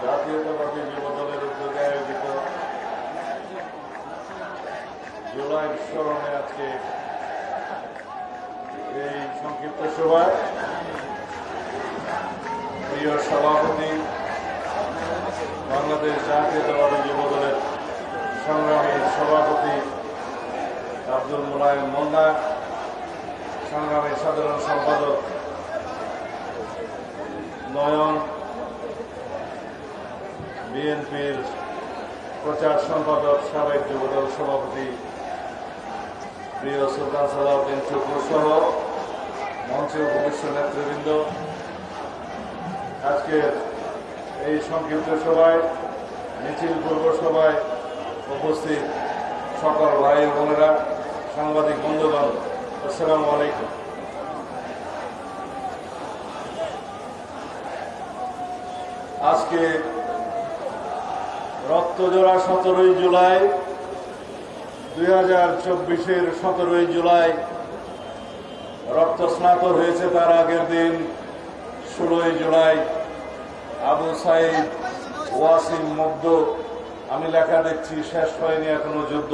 জাতীয়তাবাদী যুবদলের উদ্যোগে আয়োজিত জুলাই স্মরণে আজকে এই সংক্ষিপ্ত সভায় প্রিয় সভাপতি বাংলাদেশ জাতীয়তাবাদী যুবদলের সংগ্রামী সভাপতি আব্দুল মুলায়েম মোল্লা, সংগ্রামী সাধারণ সম্পাদক নয়ন, বিএনপির প্রচার সম্পাদক সাবেক যুবদল সভাপতি প্রিয় সুলতান সালাউদ্দিন চুকুর সহ মঞ্চে উপবিষ্ট নেতৃবৃন্দ, আজকের এই সংক্ষিপ্ত সভায় মিছিল পূর্ব সভায় উপস্থিত সকল ভাই বোনেরা, সাংবাদিক বন্ধুগণ, আসসালামু আলাইকুম। আজকে রক্তজোড়া 17ই জুলাই 2024-এর 17ই জুলাই রক্তস্নাত হয়েছে। তার আগের দিন 16ই জুলাই আবু সাইদ, ওয়াসিম মুগ্ধ, আমি লেখা দেখছি শেষ হয়নি এখনো যুদ্ধ।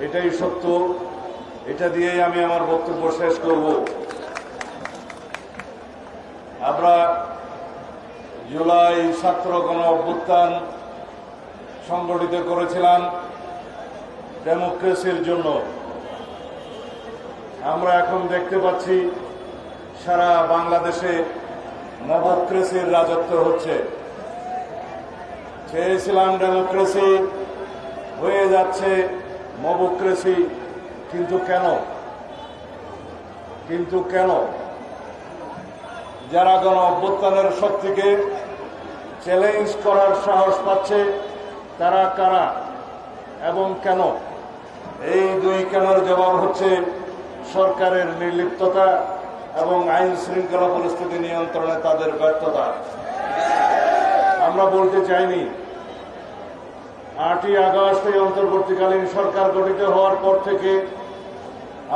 এটাই সত্য, এটা দিয়েই আমি আমার বক্তব্য শেষ করব। আমরা জুলাই ছাত্র গণ অভ্যুত্থান সংগঠিত করেছিলাম ডেমোক্রেসির জন্য। আমরা এখন দেখতে পাচ্ছি সারা বাংলাদেশে মবক্রেসির রাজত্ব হচ্ছে। চেয়েছিলাম ডেমোক্রেসি, হয়ে যাচ্ছে মবক্রেসি। কিন্তু কেন যারা গণ অভ্যুত্থানের শক্তিকে চ্যালেঞ্জ করার সাহস পাচ্ছে তারা কারা এবং কেন? এই দুই কেনর জবাব হচ্ছে সরকারের নির্লিপ্ততা এবং আইন শৃঙ্খলা পরিস্থিতি নিয়ন্ত্রণে তাদের ব্যর্থতা। আমরা বলতে চাইনি 8ই আগস্ট এই অন্তর্বর্তীকালীন সরকার গঠিত হওয়ার পর থেকে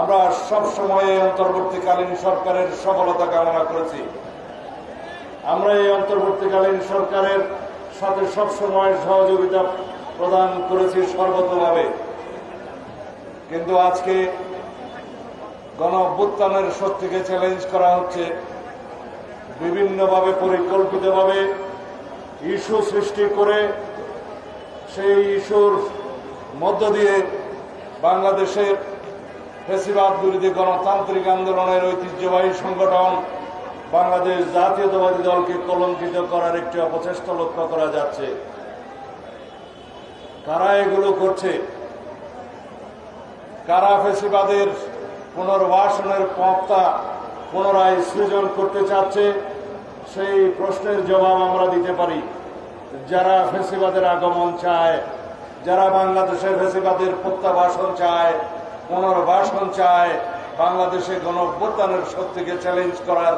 আমরা সবসময় এই অন্তর্বর্তীকালীন সরকারের সফলতা কামনা করেছি। আমরা এই অন্তর্বর্তীকালীন সরকারের সাথে সবসময় সহযোগিতা প্রদান করেছি সর্বতোভাবে। কিন্তু আজকে গণ অভ্যুত্থানের শক্তিকে চ্যালেঞ্জ করা হচ্ছে, বিভিন্নভাবে পরিকল্পিতভাবে ইস্যু সৃষ্টি করে সেই ইস্যুর মধ্য দিয়ে বাংলাদেশের ফ্যাসিবাদ বিরোধী গণতান্ত্রিক আন্দোলনের ঐতিহ্যবাহী সংগঠন বাংলাদেশ জাতীয়তাবাদী দলকে কলঙ্কিত করার একটি অপচেষ্টা লক্ষ্য করা যাচ্ছে। কারা এগুলো করছে? কারা ফ্যাসিবাদের পুনর্বাসনের পথটা পুনরায় সৃজন করতে চাচ্ছে? সেই প্রশ্নের জবাব আমরা দিতে পারি। যারা ফ্যাসিবাদের আগমন চায়, যারা বাংলাদেশের ফ্যাসিবাদের প্রত্যাবাসন চায়, পুনর্বাসন চায়, বাংলাদেশে গণ অভ্যুত্থানের শক্তিকে চ্যালেঞ্জ করার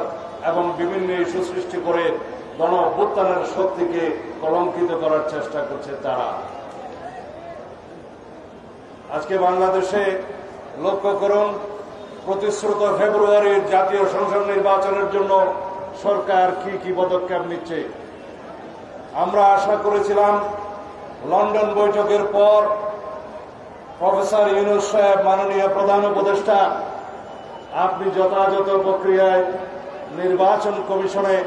এবং বিভিন্ন ইস্যু সৃষ্টি করে গণ অভ্যুত্থানের শক্তিকে কলঙ্কিত করার চেষ্টা করছে তারা। আজকে বাংলাদেশে লক্ষ্য করুন, প্রতিশ্রুত ফেব্রুয়ারির জাতীয় সংসদ নির্বাচনের জন্য সরকার কি পদক্ষেপ নিচ্ছে। আমরা আশা করেছিলাম লন্ডন বৈঠকের পর প্রফেসর ইউনূস সাহেব, মাননীয় প্রধান উপদেষ্টা, আপনি যথাযথ প্রক্রিয়ায় নির্বাচন কমিশনে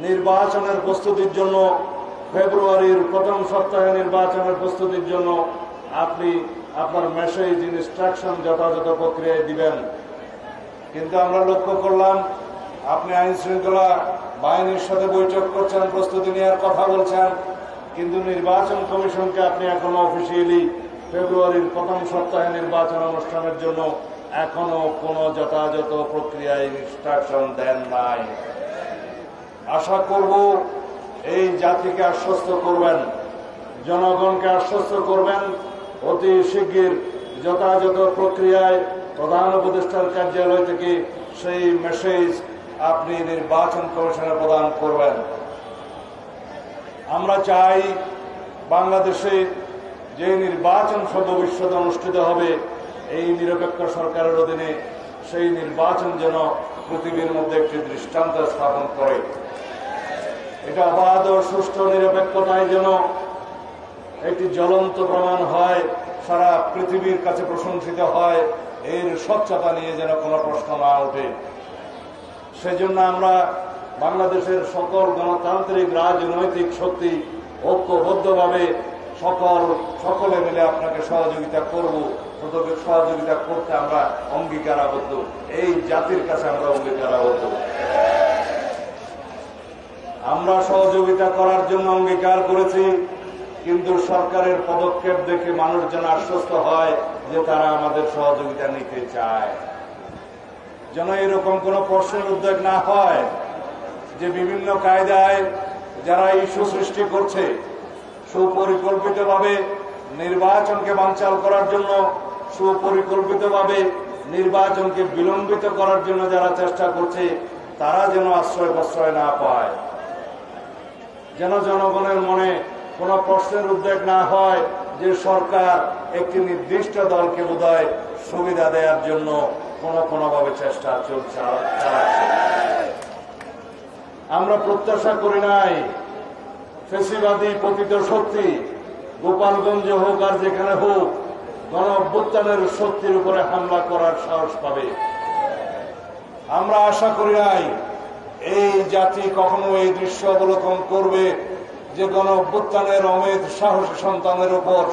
নির্বাচনের প্রস্তুতির জন্য, ফেব্রুয়ারির প্রথম সপ্তাহে নির্বাচনের প্রস্তুতির জন্য আপনি আপনার মেসেজ, ইনস্ট্রাকশন যথাযথ প্রক্রিয়ায় দিবেন। কিন্তু আমরা লক্ষ্য করলাম আপনি আইন শৃঙ্খলা বাহিনীর সাথে বৈঠক করছেন, প্রস্তুতি নেওয়ার কথা বলছেন, কিন্তু নির্বাচন কমিশনকে আপনি এখনো অফিসিয়ালি ফেব্রুয়ারির প্রথম সপ্তাহে নির্বাচন অনুষ্ঠানের জন্য এখনো কোনো যথাযথ প্রক্রিয়ায় ইনস্ট্রাকশন দেন নাই। আশা করব এই জাতিকে আশ্বস্ত করবেন, জনগণকে আশ্বস্ত করবেন, অতি শিগগির যথাযথ প্রক্রিয়ায় প্রধান উপদেষ্টার কার্যালয় থেকে সেই মেসেজ আপনি নির্বাচন কমিশনে প্রদান করবেন। আমরা চাই বাংলাদেশে যে নির্বাচন সর্ববিশ্বতে অনুষ্ঠিত হবে এই নিরপেক্ষ সরকারের অধীনে, সেই নির্বাচন যেন পৃথিবীর মধ্যে একটি দৃষ্টান্ত স্থাপন করে। এটা অবাধ ও সুষ্ঠু নিরপেক্ষতায় যেন একটি জ্বলন্ত প্রমাণ হয়, সারা পৃথিবীর কাছে প্রশংসিত হয়, এর স্বচ্ছতা নিয়ে যেন কোনো প্রশ্ন না ওঠে। সেজন্য আমরা বাংলাদেশের সকল গণতান্ত্রিক রাজনৈতিক শক্তি ঐক্যবদ্ধভাবে সকলে মিলে আপনাকে সহযোগিতা করব। সহযোগিতা করতে আমরা অঙ্গীকারাবদ্ধ, এই জাতির কাছে আমরা অঙ্গীকারাবদ্ধ। আমরা সহযোগিতা করার জন্য অঙ্গীকার করেছি, কিন্তু সরকারের পদক্ষেপ দেখে মানুষ যেন আশ্বস্ত হয় যে তারা আমাদের সহযোগিতা নিতে চায়। যেন এরকম কোন প্রশ্নের উদ্যোগ না হয় যে বিভিন্ন কায়দায় যারা ইস্যু সৃষ্টি করছে, সুপরিকল্পিতভাবে নির্বাচনকে বানচাল করার জন্য, সুপরিকল্পিতভাবে নির্বাচনকে বিলম্বিত করার জন্য যারা চেষ্টা করছে, তারা যেন আশ্রয় প্রশ্রয় না পায়। যেন জনগণের মনে কোন প্রশ্নের উদ্বেগ না হয় যে সরকার একটি নির্দিষ্ট দলকে বোধহয় সুবিধা দেওয়ার জন্য কোনোভাবে চেষ্টা চালাচ্ছে। আমরা প্রত্যাশা করি নাই ফ্যাসিবাদী পতিত শক্তি গোপালগঞ্জে হোক আর যেখানে হোক গণ অভ্যুত্থানের শক্তির উপরে হামলা করার সাহস পাবে। আমরা আশা করি নাই এই জাতি কখনো এই দৃশ্য অবলোকন করবে যে গণ অভ্যুত্থানের অমেধ সাহসী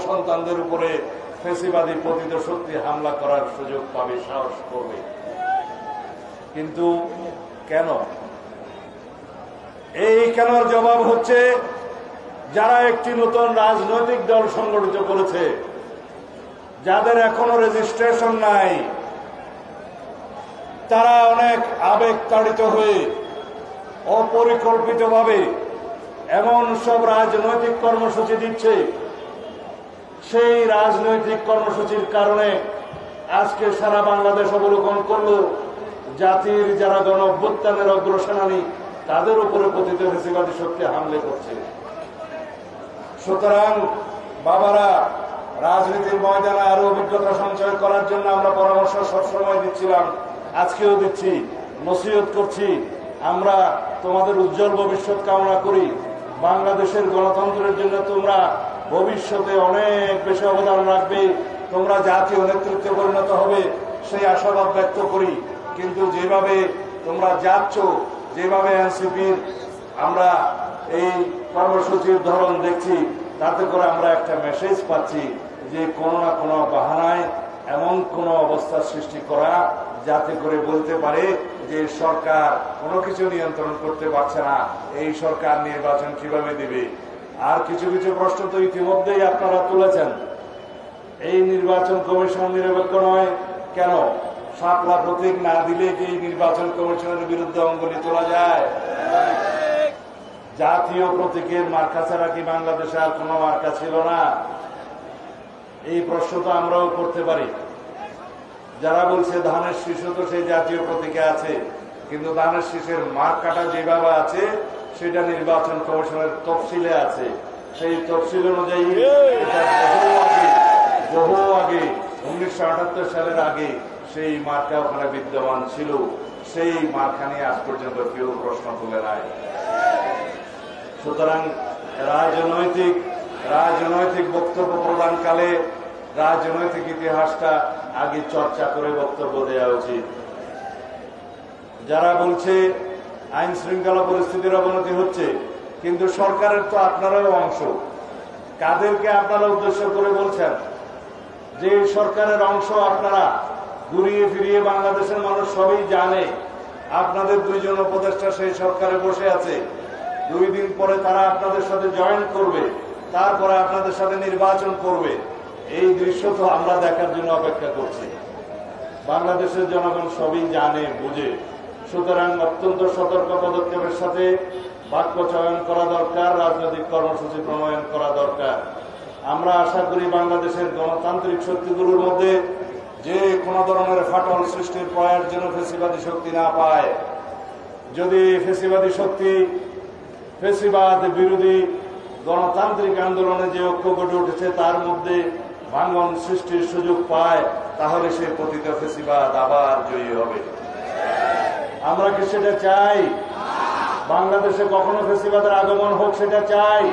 সন্তানদের উপরে ফ্যাসিবাদী পতিত শক্তি হামলা করার সুযোগ পাবে, সাহস করবে। কিন্তু কেন? এই কেনর জবাব হচ্ছে যারা একটি নতুন রাজনৈতিক দল সংগঠিত করেছে, যাদের এখনো রেজিস্ট্রেশন নাই, তারা অনেক আবেগ তাড়িত হয়ে অপরিকল্পিতভাবে এমন সব রাজনৈতিক কর্মসূচি দিচ্ছে, সেই রাজনৈতিক কর্মসূচির কারণে আজকে সারা বাংলাদেশ অবলোকন করলো জাতির যারা গণ অভ্যুত্থানের অগ্রসেনানী তাদের উপরে পতিত ফ্যাসিবাদী শক্তি হামলে করছে। সুতরাং বাবারা, রাজনীতির ময়দানে আরো অভিজ্ঞতা সঞ্চয় করার জন্য আমরা পরামর্শ সবসময় দিচ্ছিলাম, আজকেও দিচ্ছি, নসিহত করছি। আমরা তোমাদের উজ্জ্বল ভবিষ্যৎ কামনা করি। বাংলাদেশের গণতন্ত্রের জন্য তোমরা ভবিষ্যতে অনেক বেশি অবদান রাখবে, তোমরা জাতীয় নেতৃত্বে পরিণত হবে, সেই আশাবাদ ব্যক্ত করি। কিন্তু যেভাবে তোমরা যাচ্ছ, যেভাবে এনসিপির আমরা এই কর্মসূচির ধরন দেখছি, তাতে করে আমরা একটা মেসেজ পাচ্ছি যে কোনো না কোনো বাহানায় এমন কোন অবস্থা সৃষ্টি করা যাতে করে বলতে পারে যে সরকার কোনো কিছু নিয়ন্ত্রণ করতে পারছে না, এই সরকার নির্বাচন কিভাবে দিবে। আর কিছু কিছু প্রশ্ন তো ইতিমধ্যেই আপনারা তুলেছেন। এই নির্বাচন কমিশন নিরপেক্ষ নয় কেন? শাপলা প্রতীক না দিলে কি নির্বাচন কমিশনের বিরুদ্ধে অঙ্গুলি তোলা যায়? জাতীয় প্রতীকের মার্কা ছাড়া কি বাংলাদেশে আর কোনো মার্কা ছিল না? এই প্রশ্ন তো আমরাও করতে পারি। যারা বলছে ধানের শীষ তো সেই জাতীয় প্রতীকে আছে, কিন্তু ধানের শীষের মার্কাটা যেভাবে আছে সেটা নির্বাচন কমিশনের তফসিলে আছে। সেই তফসিল অনুযায়ী বহু আগে 1978 সালের আগে সেই মার্কা ওখানে বিদ্যমান ছিল। সেই মার্কা নিয়ে আজ পর্যন্ত কেউ প্রশ্ন তুলে নাই। সুতরাং রাজনৈতিক বক্তব্য প্রদানকালে রাজনৈতিক ইতিহাসটা আগে চর্চা করে বক্তব্য দেওয়া উচিত। যারা বলছে আইন শৃঙ্খলা পরিস্থিতির অবনতি হচ্ছে, কিন্তু সরকারের তো আপনারাও অংশ। কাদেরকে আপনারা উদ্দেশ্য করে বলছেন যে সরকারের অংশ আপনারা? ঘুরিয়ে ফিরিয়ে বাংলাদেশের মানুষ সবই জানে আপনাদের দুইজন উপদেষ্টা সেই সরকারে বসে আছে। 2 দিন পরে তারা আপনাদের সাথে জয়েন করবে, তারপরে আপনাদের সাথে নির্বাচন করবে। এই দৃশ্য তো আমরা দেখার জন্য অপেক্ষা করছি। বাংলাদেশের জনগণ সবই জানে, বুঝে। সুতরাং অত্যন্ত সতর্ক পদক্ষেপের সাথে বাক্য চয়ন করা দরকার, রাজনৈতিক কর্মসূচি প্রণয়ন করা দরকার। আমরা আশা করি বাংলাদেশের গণতান্ত্রিক শক্তিগুলোর মধ্যে যে কোনো ধরনের ফাটল সৃষ্টির প্রয়াস যেন ফ্যাসিবাদী শক্তি না পায়। যদি ফ্যাসিবাদী শক্তি ফ্যাসিবাদ বিরোধী গণতান্ত্রিক আন্দোলনে যে ঐক্য গড়ে উঠেছে তার মধ্যে ভাঙন সৃষ্টির সুযোগ পায়, তাহলে সেই পতিত ফ্যাসিবাদ আবার জয়ী হবে। আমরা কি সেটা চাই? বাংলাদেশে কখনো ফেসিবাদের আগমন হোক সেটা চাই?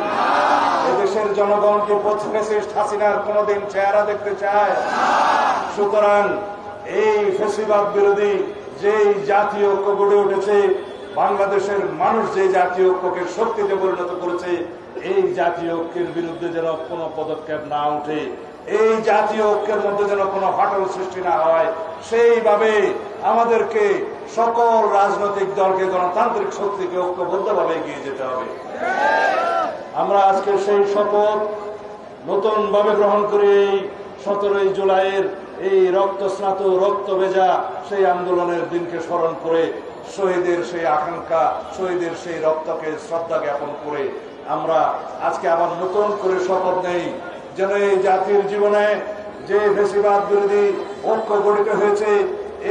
এদেশের জনগণ কি ফ্যাসিস্ট হাসিনার কোনোদিন চেহারা দেখতে চায়? সুতরাং এই ফেসিবাদ বিরোধী যেই জাতীয় ঐক্য গড়ে উঠেছে, বাংলাদেশের মানুষ যে জাতীয় ঐক্যকে শক্তিতে পরিণত করেছে, এই জাতীয় ঐক্যের বিরুদ্ধে যেন কোনো পদক্ষেপ না উঠে, এই জাতীয় ঐক্যের মধ্যে যেন কোনো ফাটল সৃষ্টি না হয়, সেইভাবে আমাদেরকে সকল রাজনৈতিক দলকে, গণতান্ত্রিক শক্তিকে ঐক্যবদ্ধভাবে এগিয়ে যেতে হবে। আমরা আজকে সেই শপথ নতুন ভাবে গ্রহণ করি। এই 17 জুলাইয়ের এই রক্তস্নাত রক্ত ভেজা সেই আন্দোলনের দিনকে স্মরণ করে, শহীদের সেই আকাঙ্ক্ষা, শহীদের সেই রক্তকে শ্রদ্ধা জ্ঞাপন করে আমরা আজকে আবার নতুন করে শপথ নেই যেন এই জাতির জীবনে যে ফ্যাসিবাদ বিরোধী ঐক্য গঠিত হয়েছে,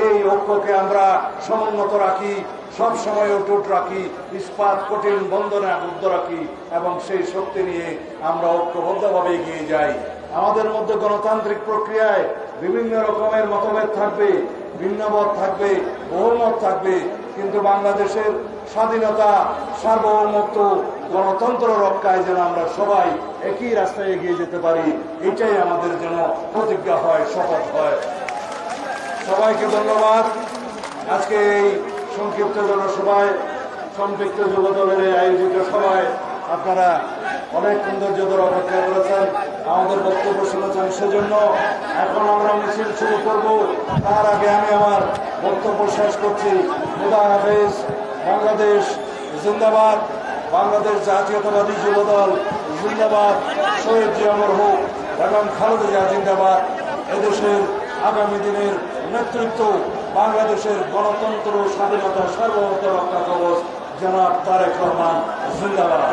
এই ঐক্যকে আমরা সমুন্নত রাখি, সবসময় অটুট রাখি, ইস্পাত কঠিন বন্ধনে আবদ্ধ রাখি এবং সেই শক্তি নিয়ে আমরা ঐক্যবদ্ধভাবে এগিয়ে যাই। আমাদের মধ্যে গণতান্ত্রিক প্রক্রিয়ায় বিভিন্ন রকমের মতভেদ থাকবে, ভিন্নমত থাকবে, বহুমত থাকবে, কিন্তু বাংলাদেশের স্বাধীনতা, সার্বভৌমত্ব, গণতন্ত্র রক্ষায় যেন আমরা সবাই একই রাস্তায় এগিয়ে যেতে পারি, এটাই আমাদের যেন প্রতিজ্ঞা হয়, শপথ হয়। সবাইকে ধন্যবাদ। আজকে এই সংক্ষিপ্ত জনসভায় সম্পৃক্ত যুবদলের আয়োজিত সভায় আপনারা অনেকক্ষণ ধৈর্য ধরে অপেক্ষা করেছেন, আমাদের বক্তব্য শুনেছেন, সেজন্য এখন আমরা মিছিল শুরু করব। তার আগে আমি আমার বক্তব্য শেষ করছি। খুদা হাফেজ। বাংলাদেশ জিন্দাবাদ। বাংলাদেশ জাতীয়তাবাদী যুবদল জিন্দাবাদ। শহীদ জি অমর হোক এবং খালেদা জিয়া জিন্দাবাদ। এদেশের আগামী দিনের নেতৃত্ব বাংলাদেশের গণতন্ত্র, স্বাধীনতা, সার্বভৌমত্ব রক্ষা কবচ জনাব তারেক রহমান জিন্দাবাদ।